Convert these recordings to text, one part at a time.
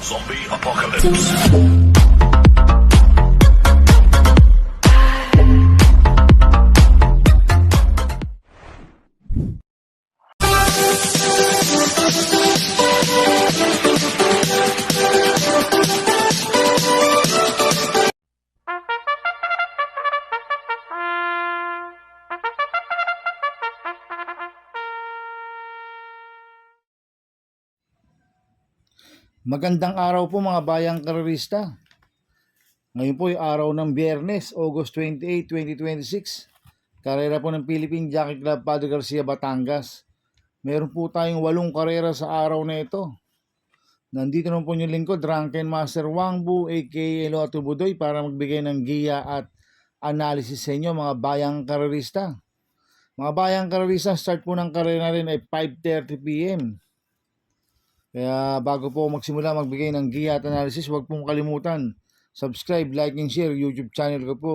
Zombie Apocalypse. Magandang araw po mga bayang karerista. Ngayon po ay araw ng Biyernes, August 28, 2026. Karera po ng Philippine Jockey Club Padre Garcia, Batangas. Meron po tayong 8 karera sa araw na ito. Nandito naman po yung lingkod, Drunken Master Wangbu aka Eloato Budoy para magbigay ng giya at analysis sa inyo mga bayang karerista. Mga bayang karerista, start po ng karera rin ay 5:30 p.m. Kaya bago po magsimula magbigay ng giya at analysis, huwag pong kalimutan subscribe, like, and share YouTube channel ko po.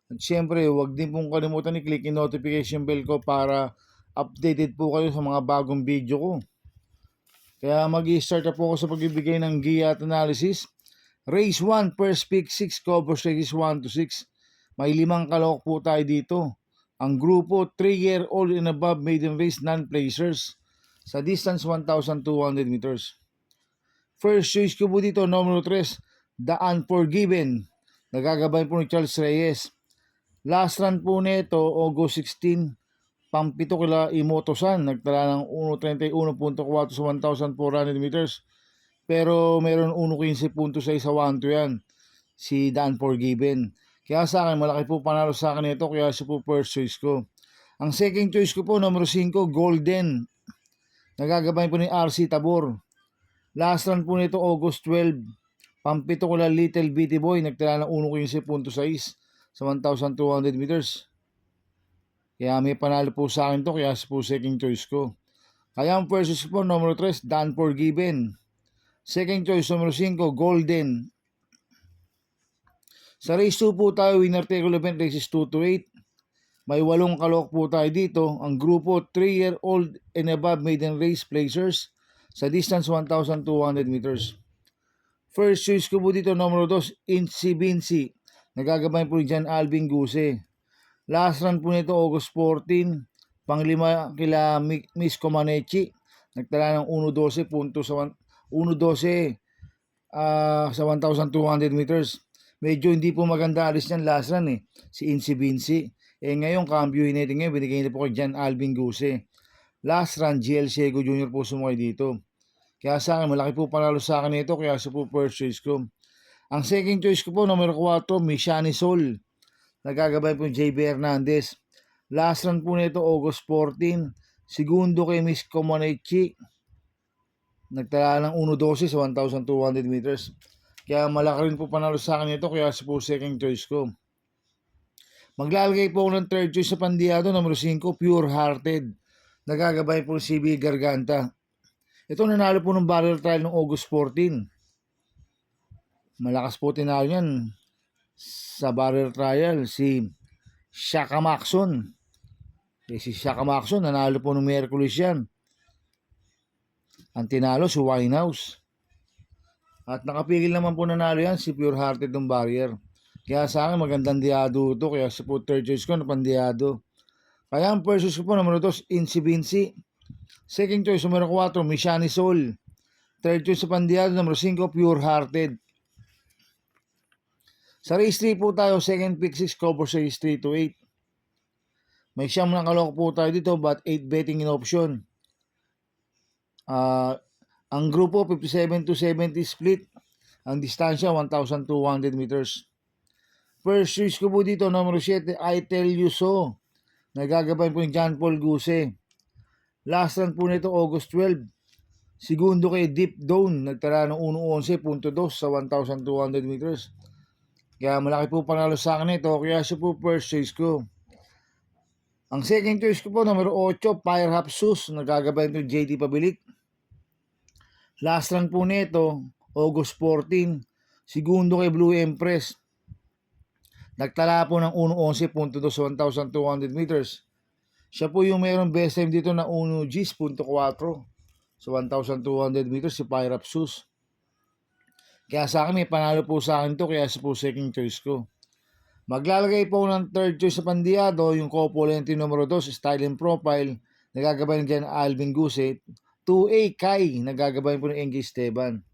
At syempre, huwag din pong kalimutan i-click yung notification bell ko para updated po kayo sa mga bagong video ko. Kaya mag-i-start na po ako sa pagbibigay ng giya at analysis. Race 1, first pick 6, covers races 1 to 6. May 5 kalok po tayo dito. Ang grupo 3-year-old and above maiden race non-placers. Sa distance 1,200 meters. First choice ko po dito, numero 3, The Unforgiven. Nagagabay po ni Charles Reyes. Last run po nito, August 16, pampito kila Imoto-san. Nagtala ng 1.31.4 sa 1,400 meters. Pero meron 1.15.6 sa 1 to yan. Si The Unforgiven. Kaya sa akin, malaki po panalo sa akin ito. Kaya siya po first choice ko. Ang second choice ko po, numero 5, Golden. Nagagabay po ni RC Tabor. Last run po nito August 12. Pampito ko lang Little Bitty Boy. Nagtala ng 1.15.6 sa 1,200 meters. Kaya may panalo po sa akin to. Kaya po second choice ko. Kaya ang first choice po numero 3, The Unforgiven. Second choice numero 5, Golden. Sa race 2 po tayo, winner take all event races 2 to 8. May 8 kalok po tayo dito. Ang grupo 3-year-old and above maiden race placers sa distance 1,200 meters. First choice ko po dito, numero 2, Incy Vinci. Nagagabay po ni John Alvin Guse. Last run po nito August 14. Panglima kila Miss Comaneci. Nagtala ng 1.12 punto sa 1.12 sa 1,200 meters. Medyo hindi po maganda alis niyan last run si Incy Vinci. Ngayon, cambio natin ngayon, binigay niyo po kay John Alvin Guse. Last run, GL Sego Jr. po sumukay dito. Kaya sa akin, malaki po panalo sa akin ito, kaya siya po first choice ko. Ang second choice ko po, numero 4, Mishani Sol. Nagagabay po JB Hernandez. Last run po nito, August 14. Segundo kay Miss Comaneci. Nagtala ng 1.12 sa 1,200 meters. Kaya malaki rin po panalo sa akin ito, kaya siya po second choice ko. Maglalagay po ako ng third choice sa pandiyado, numero 5, Pure Hearted. Nagagabay po si CB Garganta. Ito nanalo po ng barrel trial noong August 14. Malakas po tinalo yan sa barrel trial si Shaka Maxon. Si Shaka Maxon nanalo po noong Merkulis yan. Ang tinalo si Winehouse. At nakapigil naman po nanalo yan si Pure Hearted ng barrier. Kaya sa akin magandang diado ito. Kaya sa po third choice ko na pandiado. Kaya ang first choice ko po numero 2, Incy Vinci. Second choice numero 4, Mishani Sol. Third choice sa pandiado numero 5, Pure Hearted. Sa race 3 po tayo, second pick 6, cover sa race 3 to 8. May siyam na kaloko po tayo dito but 8 betting in option. Ang grupo 57 to 70 split. Ang distansya 1,200 meters. First choice ko po dito, numero 7, I Tell You So. Nagagabay po ni John Paul Guse. Last run po nito, August 12. Segundo kay Deep Down. Nagtala ng 1.11.2 sa 1,200 meters. Kaya malaki po panalo sa akin ito. Kaya siya po first choice ko. Ang second choice ko po, numero 8, Fire Hapsus. Nagagabay po ni JT Pabilik. Last run po nito, August 14. Segundo kay Blue Empress. Nagtala po ng 1.11.2 sa 1,200 meters. Siya po yung mayroong best time dito na 1.10.4 sa 1,200 meters, si Pyrapsus. Kaya sa akin may panalo po sa akin to, kaya siya po second choice ko. Maglalagay po ng third choice sa Pandiado, yung couple entry numero 2, Style and Profile, nagagabay dyan Alvin Guse. 2A Kai, nagagabay po ng NJ Esteban.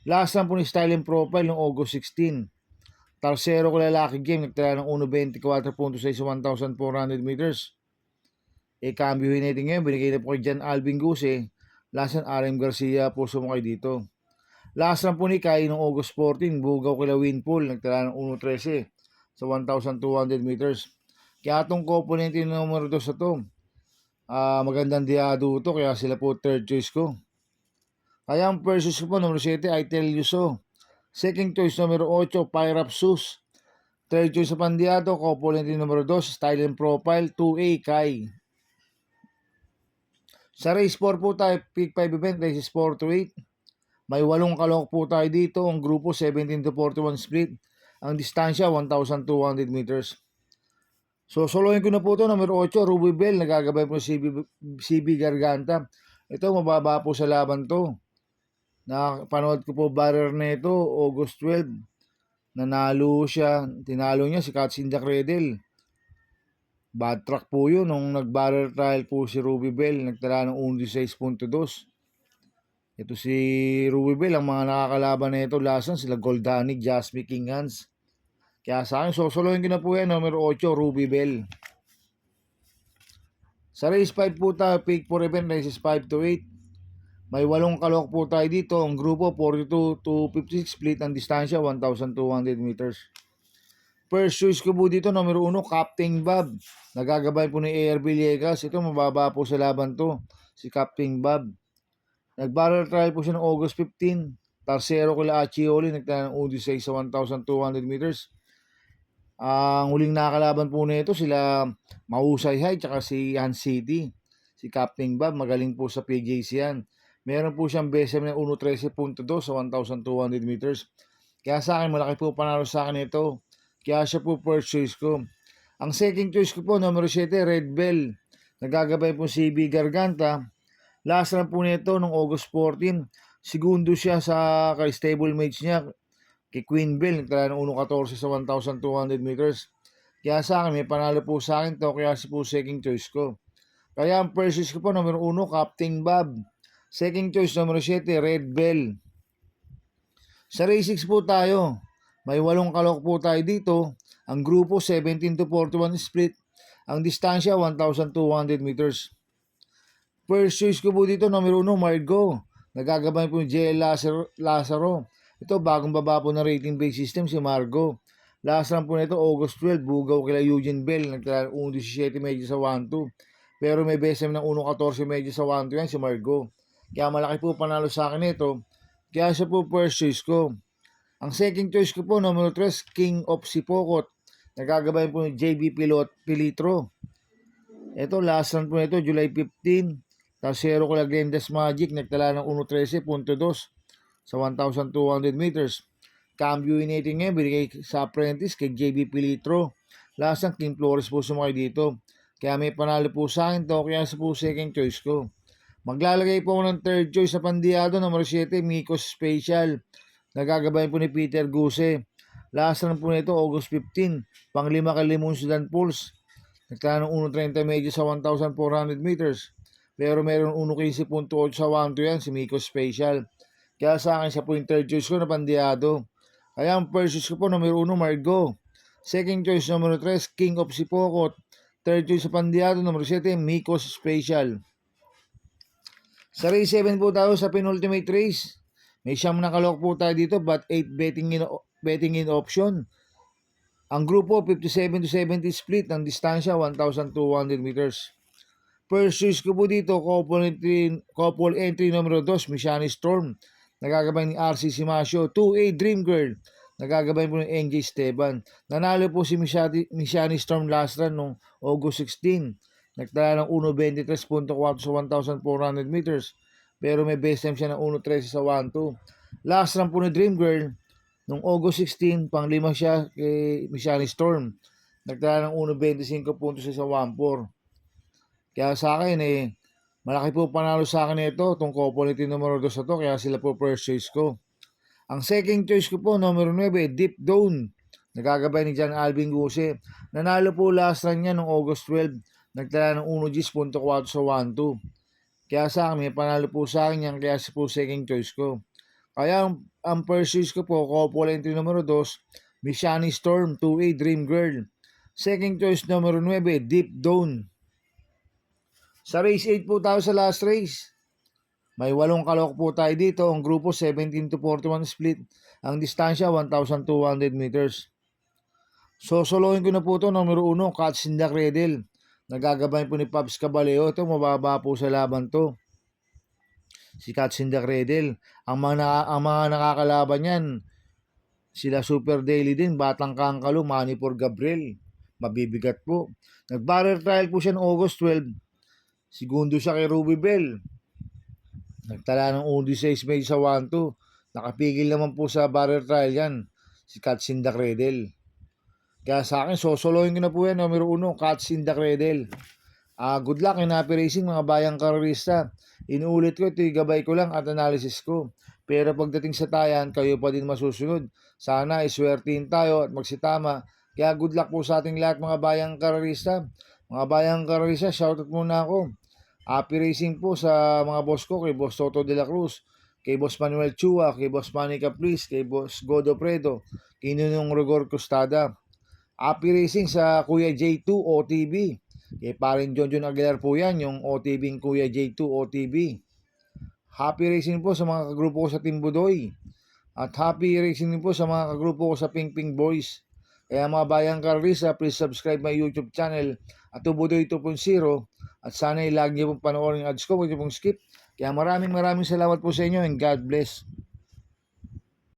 Last lang po ni Style and Profile noong August 16. Tercero ko lalaki game, nagtala ng 1.24 puntos sa 1,400 meters. Cambio natin ngayon, binigay na po kay Jan Alvin Guse. Last lang RM Garcia po sumakay dito. Last lang po ni Kai noong August 14, bugaw kila Winpool, nagtala ng 1.13 sa 1,200 meters. Kaya itong component yung numero 2 sa to, magandang diado to, kaya sila po third choice ko. Kaya ang first choice ko po, numero 7, I Tell You So. Second choice, numero 8, Pyrapsus. Third choice sa Pandiado, component yung numero 2, Style and Profile, 2A Kai. Sa race 4 po tayo, pick 5 event, races 4 to 8. May 8 kalok po tayo dito, ang grupo 17 to 41 split. Ang distansya 1,200 meters. So solohin ko na po ito, numero 8, Ruby Bell, nagagabay po CB Garganta. Ito mababa po sa laban to. Napanood ko po barrier na ito, August 12. Nanalo siya, tinalo niya si Katsinda Credel. Bad track po yun, nung nag-barrier trial po si Ruby Bell, nagtala ng 16.2. Ito si Ruby Bell, ang mga nakakalaban na ito, lasan sila Goldanic, Jasmine King Hans. Kaya sa akin, sosolohin ko na po yan, numero 8, Ruby Bell. Sa race 5 po tayo, pick 4 event, races 5 to 8. May 8 kalok po tayo dito, ang grupo 42 to 56 split, ang distansya 1,200 meters. First choice ko po dito, numero 1, Captain Bob. Nagagabay po ni AR Villegas. Ito, mababa po sa laban to, si Captain Bob. Nag-barrel trial po siya noong August 15. Tercero kila Achioli, nagtala ng 16 sa 1,200 meters. Ang huling nakalaban po nito sila Mahusay High tsaka si Han City. Si Captain Bob, magaling po sa PJC yan. Meron po siyang BSM na 1.13.2 sa 1,200 meters. Kaya sa akin, malaki po panalo sa akin ito. Kaya siya po first choice ko. Ang second choice ko po, numero 7, Red Bell. Nagagabay po si CB Garganta. Last lang po nito noong August 14. Segundo siya sa kay stable mates niya, kay Queen Bell. Nagtala ng 1.14 sa 1,200 meters. Kaya sa akin, may panalo po sa akin to. Kaya siya po second choice ko. Kaya ang first choice ko po, numero 1, Captain Bob. Second choice, numero 7, Red Bell. Sa race 6 po tayo. May 8 kalok po tayo dito. Ang grupo 17 to 41 split. Ang distansya 1,200 meters. First choice ko po dito, numero 1, Margo. Nagagabay po yung JL Lazaro. Ito, bagong baba po na rating based system si Margo. Last lang po nito, August 12, bugaw kila Eugene Bell. Nagtala 1.17 medyo sa 1.2. Pero may BSM ng 1.14 medyo sa 1.2 yan si Margo. Kaya malaki po panalo sa akin ito. Kaya siya po first choice ko. Ang second choice ko po, numero 3, King of Sipokot. Nagagabay po yung JB Pilitro. Ito, last run po nito, July 15. Tercero ko lang Glendas Magic, nagtala ng 1.13.2 sa 1,200 meters. Cambio natin ngayon, binigay sa apprentice kay JB Pilitro. Last ng King Flores po sumakay dito. Kaya may panalo po sa akin to, kaya sa po second choice ko. Maglalagay po ako ng third choice sa Pandiado, numero 7, Mikos Special. Nagagabay po ni Peter Guse. Last run po nito, August 15. Panglima kay Limon Sudan Pulse. Nagtala ng 1.30 medyo sa 1,400 meters. Pero meron 1.15.8 sa 1.2 yan, si Mikos Special. Kaya sa akin siya po yung third choice ko na Pandiado. Kaya ang first choice ko po, numero 1, Margo. Second choice, numero 3, King of Sipokot. Third choice sa Pandiado, numero 7, Mikos Special. Sa race 7 po tayo sa penultimate race. May siyam na kalok po tayo dito, but 8 betting in option. Ang grupo 57 to 70 split, ang distansya 1,200 meters. First choice ko po dito, couple entry numero 2, Mishani Storm. Nagagabay ni RC Simasio. 2A Dream Girl. Nagagabay po ni NJ Esteban. Nanalo po si Mishani Storm last run noong August 16. Nagtala ng 1.23.4 sa 1,400 meters. Pero may best time siya ng 1.13 sa 1.2. Last run po ni Dream Girl, noong August 16, panglima siya kay Mishani Storm. Nagtala ng 1.25 sa 1.4. Kaya sa akin malaki po panalo sa akin ito, itong couple numero 2 sa to, kaya sila po first choice ko. Ang second choice ko po, numero 9, Deep Down. Nagagabay ni John Alvin Guse. Nanalo po last run niya noong August 12. Nagtala ng 1.4 sa 1-2. Kaya sa akin, may panalo po sa akin yan, kaya po second choice ko. Kaya ang first choice ko po, couple entry numero 2, Mishani Storm, 2A Dream Girl. Second choice numero 9, Deep Down. Sa race 8 po tayo sa last race. May 8 kalok po tayo dito. Ang grupo 17 to 41 split. Ang distansya 1,200 meters. Soloin ko na po ito. Numero 1, Catch in the Cradle. Nagagabay po ni Pops Caballeo. Ito, mababa po sa laban to. Si Catch in the Cradle. Ang mga nakakalaban yan, sila Super Daily din, Batang Kangkalo, Manny for Gabriel. Mabibigat po. Nag-barrel trial po siya noong August 12. Segundo siya kay Ruby Bell. Nagtala ng 16 medyo sa 1-2. Nakapigil naman po sa barrel trial yan. Si Catch in the Cradle. Kaya sa akin, soloin ko na po yan. Numero 1, Catch in the Cradle. Good luck in Happy Racing mga bayang karerista. Inuulit ko, ito gabay ko lang at analysis ko. Pero pagdating sa tayan, kayo pa din masusunod. Sana iswertihin tayo at magsitama. Kaya good luck po sa ating lahat mga bayang karerista. Mga bayang karerista, shoutout muna ako. Happy Racing po sa mga boss ko, kay Boss Toto de la Cruz, kay Boss Manuel Chua, kay Boss Manny Caprice, kay Boss Godo Predo, kay Nunong Rigor Costada. Happy Racing sa Kuya J2 OTV. Kay paring John Aguilar po yan, yung OTV ng Kuya J2 OTV. Happy Racing po sa mga kagrupo ko sa Team Budoy. At happy racing din po sa mga kagrupo ko sa Ping Ping Boys. Kaya mga bayang karerista, please subscribe my YouTube channel at Budoy 2.0. At sana lagi niyo pong panoorin yung ads ko, huwag niyo pong skip. Kaya maraming salamat po sa inyo and God bless.